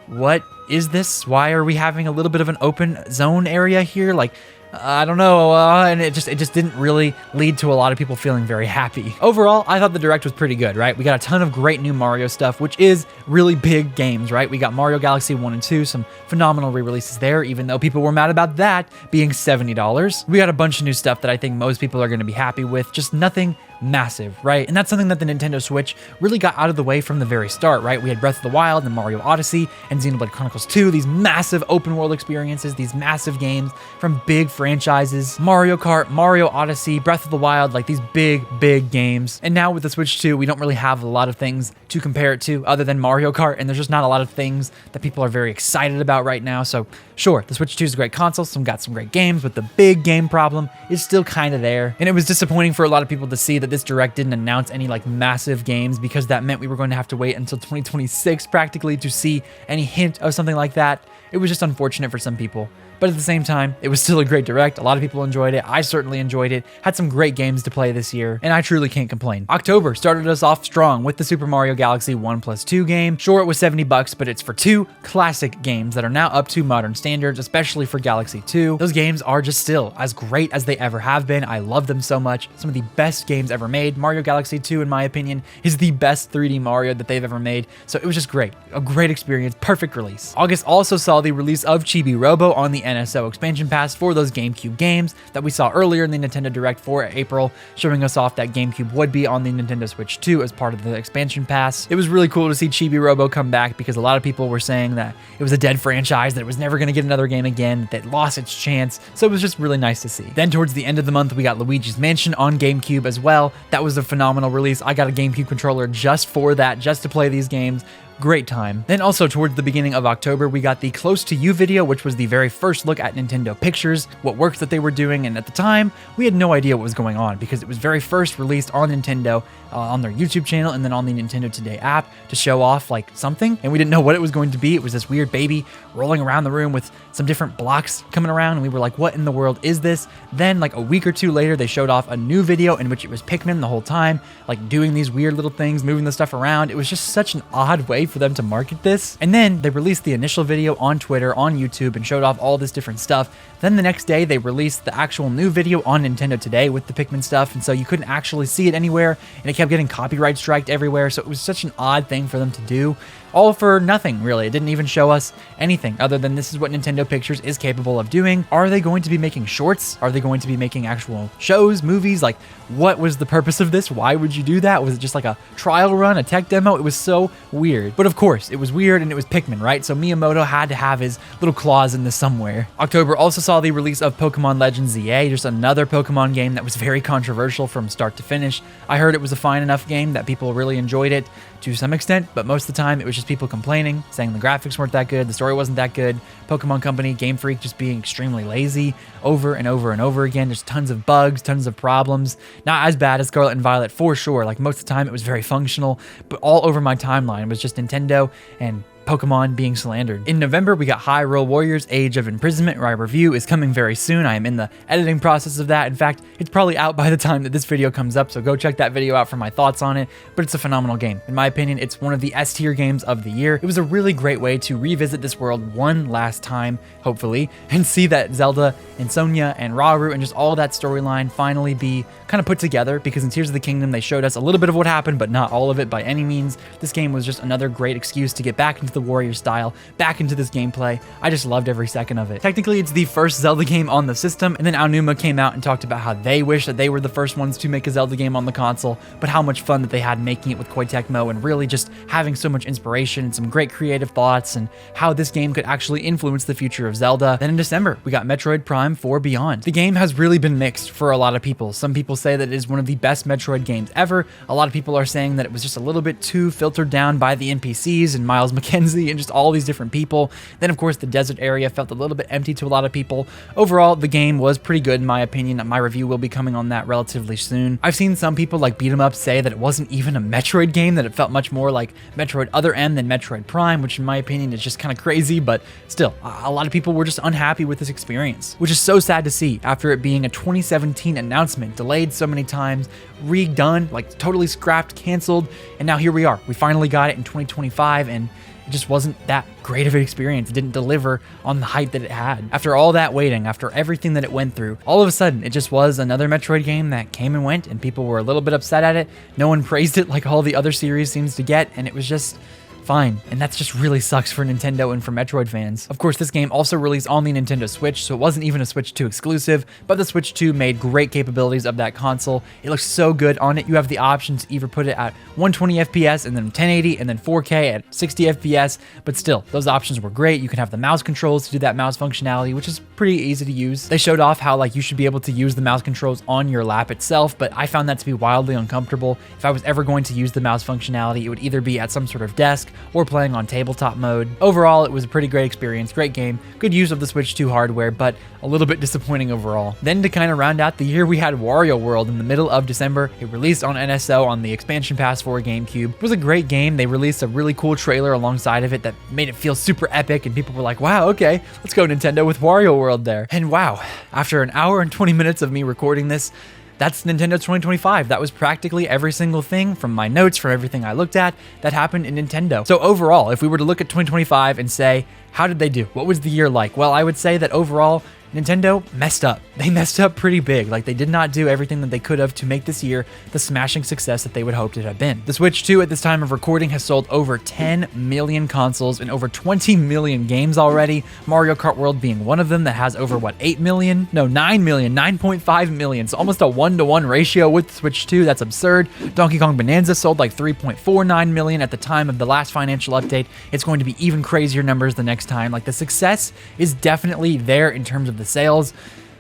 Speaker 1: what is this? Why are we having a little bit of an open zone area here? Like, I don't know, and it just didn't really lead to a lot of people feeling very happy. Overall, I thought the direct was pretty good, right? We got a ton of great new Mario stuff, which is really big games, right? We got Mario Galaxy 1 and 2, some phenomenal re-releases there, even though people were mad about that being $70. We got a bunch of new stuff that I think most people are going to be happy with, just nothing massive, right? And that's something that the Nintendo Switch really got out of the way from the very start, right? We had Breath of the Wild and Mario Odyssey and Xenoblade Chronicles 2, these massive open world experiences, these massive games from big franchises, Mario Kart, Mario Odyssey, Breath of the Wild, like these big games. And now with the Switch 2, we don't really have a lot of things to compare it to other than Mario Kart, and there's just not a lot of things that people are very excited about right now. So sure, the Switch 2 is a great console, got some great games, but the big game problem is still kind of there. And it was disappointing for a lot of people to see that this direct didn't announce any like massive games, because that meant we were going to have to wait until 2026 practically to see any hint of something like that. It was just unfortunate for some people. But at the same time, it was still a great direct. A lot of people enjoyed it. I certainly enjoyed it. Had some great games to play this year, and I truly can't complain. October started us off strong with the Super Mario Galaxy 1+2 game. Sure, it was $70, but it's for two classic games that are now up to modern standards, especially for Galaxy 2. Those games are just still as great as they ever have been. I love them so much. Some of the best games ever made. Mario Galaxy 2, in my opinion, is the best 3D Mario that they've ever made. So it was just great. A great experience. Perfect release. August also saw the release of Chibi Robo on the NSO expansion pass for those GameCube games that we saw earlier in the Nintendo Direct for April, showing us off that GameCube would be on the Nintendo Switch 2 as part of the expansion pass. It was really cool to see Chibi Robo come back, because a lot of people were saying that it was a dead franchise, that it was never going to get another game again, that it lost its chance. So it was just really nice to see. Then towards the end of the month, we got Luigi's Mansion on GameCube as well. That was a phenomenal release. I got a GameCube controller just for that, just to play these games. Great time. Then also towards the beginning of October, we got the Close to You video, which was the very first look at Nintendo Pictures, what works that they were doing, and at the time, we had no idea what was going on, because it was very first released on Nintendo, on their YouTube channel, and then on the Nintendo Today app to show off like something, and we didn't know what it was going to be. It was this weird baby rolling around the room with some different blocks coming around, and we were like, what in the world is this? Then like a week or two later, they showed off a new video in which it was Pikmin the whole time, like doing these weird little things, moving the stuff around. It was just such an odd way way for them to market this. And then they released the initial video on Twitter, on YouTube, and showed off all this different stuff. Then the next day, they released the actual new video on Nintendo Today with the Pikmin stuff, and so you couldn't actually see it anywhere, and it kept getting copyright striked everywhere, so it was such an odd thing for them to do. All for nothing, really. It didn't even show us anything other than this is what Nintendo Pictures is capable of doing. Are they going to be making shorts? Are they going to be making actual shows, movies? Like, what was the purpose of this? Why would you do that? Was it just like a trial run, a tech demo? It was so weird. But of course, it was weird and it was Pikmin, right? So Miyamoto had to have his little claws in this somewhere. October also saw the release of Pokemon Legends ZA, just another Pokemon game that was very controversial from start to finish. I heard it was a fine enough game that people really enjoyed it to some extent, but most of the time it was just people complaining, saying the graphics weren't that good, the story wasn't that good, Pokemon Company, Game Freak just being extremely lazy over and over and over again. There's tons of bugs, tons of problems. Not as bad as Scarlet and Violet for sure. Like most of the time it was very functional, but all over my timeline was just Nintendo and Pokemon being slandered. In November, we got Hyrule Warriors Age of Imprisonment, where my review is coming very soon. I am in the editing process of that. In fact, it's probably out by the time that this video comes up, so go check that video out for my thoughts on it. But it's a phenomenal game. In my opinion, it's one of the S-tier games of the year. It was a really great way to revisit this world one last time, hopefully, and see that Zelda and Sonia and Rauru and just all that storyline finally be kind of put together, because in Tears of the Kingdom, they showed us a little bit of what happened, but not all of it by any means. This game was just another great excuse to get back into the Warrior style, back into this gameplay. I just loved every second of it. Technically, it's the first Zelda game on the system, and then Aonuma came out and talked about how they wish that they were the first ones to make a Zelda game on the console, but how much fun that they had making it with Koei Tecmo and really just having so much inspiration and some great creative thoughts and how this game could actually influence the future of Zelda. Then in December, we got Metroid Prime 4 Beyond. The game has really been mixed for a lot of people. Some people say that it is one of the best Metroid games ever. A lot of people are saying that it was just a little bit too filtered down by the NPCs and Miles McKenzie and just all these different people. Then of course the desert area felt a little bit empty to a lot of people. Overall, the game was pretty good in my opinion. My review will be coming on that relatively soon. I've seen some people like Beat 'em Up say that it wasn't even a Metroid game, that it felt much more like Metroid Other M than Metroid Prime, which in my opinion is just kind of crazy, but still, a lot of people were just unhappy with this experience, which is so sad to see after it being a 2017 announcement, delayed so many times, redone, like totally scrapped, canceled, and now here we are. We finally got it in 2025, and it just wasn't that great of an experience. It didn't deliver on the hype that it had. After all that waiting, after everything that it went through, all of a sudden, it just was another Metroid game that came and went, and people were a little bit upset at it. No one praised it like all the other series seems to get, and it was just fine, and that just really sucks for Nintendo and for Metroid fans. Of course, this game also released on the Nintendo Switch, so it wasn't even a Switch 2 exclusive, but the Switch 2 made great capabilities of that console. It looks so good on it. You have the option to either put it at 120 FPS and then 1080 and then 4K at 60 FPS, but still, those options were great. You can have the mouse controls to do that mouse functionality, which is pretty easy to use. They showed off how like you should be able to use the mouse controls on your lap itself, but I found that to be wildly uncomfortable. If I was ever going to use the mouse functionality, it would either be at some sort of desk or playing on tabletop mode. Overall, it was a pretty great experience, great game, good use of the Switch 2 hardware, but a little bit disappointing overall. Then to kind of round out the year, we had Wario World in the middle of December. It released on NSO on the expansion pass for GameCube. It was a great game. They released a really cool trailer alongside of it that made it feel super epic, and people were like, wow, okay, let's go Nintendo with Wario World there. And wow, after an hour and 20 minutes of me recording this, that's Nintendo 2025. That was practically every single thing from my notes, from everything I looked at that happened in Nintendo. So overall, if we were to look at 2025 and say, how did they do? What was the year like? Well, I would say that overall, Nintendo messed up. They messed up pretty big. Like, they did not do everything that they could have to make this year the smashing success that they would hoped it had been. The Switch 2 at this time of recording has sold over 10 million consoles and over 20 million games already. Mario Kart World being one of them that has over, what, 8 million? No, 9 million, 9.5 million. So almost a 1-to-1 ratio with the Switch 2. That's absurd. Donkey Kong Bonanza sold like 3.49 million at the time of the last financial update. It's going to be even crazier numbers the next time. Like, the success is definitely there in terms of the sales,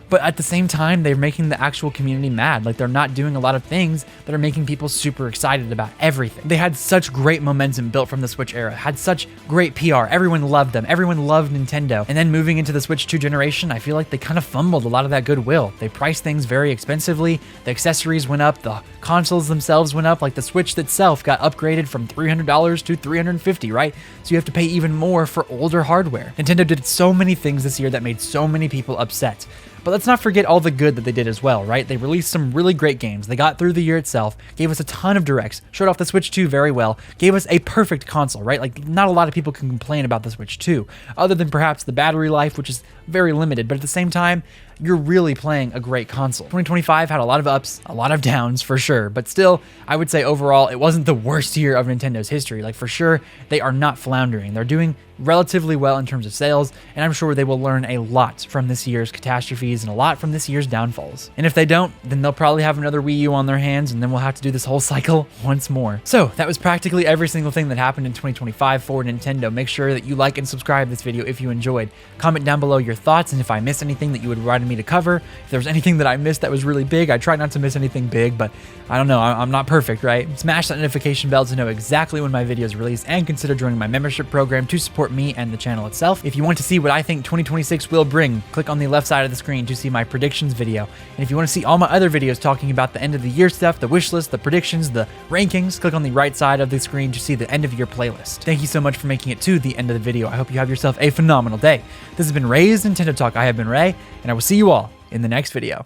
Speaker 1: but at the same time, they're making the actual community mad. Like, they're not doing a lot of things that are making people super excited about everything. They had such great momentum built from the Switch era, had such great PR. Everyone loved them. Everyone loved Nintendo. And then moving into the Switch 2 generation, I feel like they kind of fumbled a lot of that goodwill. They priced things very expensively. The accessories went up. The consoles themselves went up. Like, the Switch itself got upgraded from $300 to $350, right? So you have to pay even more for older hardware. Nintendo did so many things this year that made so many people upset. But let's not forget all the good that they did as well, right? They released some really great games. They got through the year itself, gave us a ton of directs, showed off the Switch 2 very well, gave us a perfect console, right? Like, not a lot of people can complain about the Switch 2, other than perhaps the battery life, which is very limited, but at the same time, you're really playing a great console. 2025 had a lot of ups, a lot of downs for sure, but still, I would say overall, it wasn't the worst year of Nintendo's history. Like, for sure, they are not floundering. They're doing relatively well in terms of sales, and I'm sure they will learn a lot from this year's catastrophes and a lot from this year's downfalls. And if they don't, then they'll probably have another Wii U on their hands, and then we'll have to do this whole cycle once more. So that was practically every single thing that happened in 2025 for Nintendo. Make sure that you like and subscribe this video if you enjoyed. Comment down below your thoughts, and if I missed anything that you would wanted me to cover, if there was anything that I missed that was really big, I try not to miss anything big, but I don't know, I'm not perfect, right? Smash that notification bell to know exactly when my videos release, and consider joining my membership program to support me and the channel itself. If you want to see what I think 2026 will bring, click on the left side of the screen to see my predictions video. And if you want to see all my other videos talking about the end of the year stuff, the wish list, the predictions, the rankings, click on the right side of the screen to see the end of year playlist. Thank you so much for making it to the end of the video. I hope you have yourself a phenomenal day. This has been Ray's Nintendo Talk. I have been Ray, and I will see you all in the next video.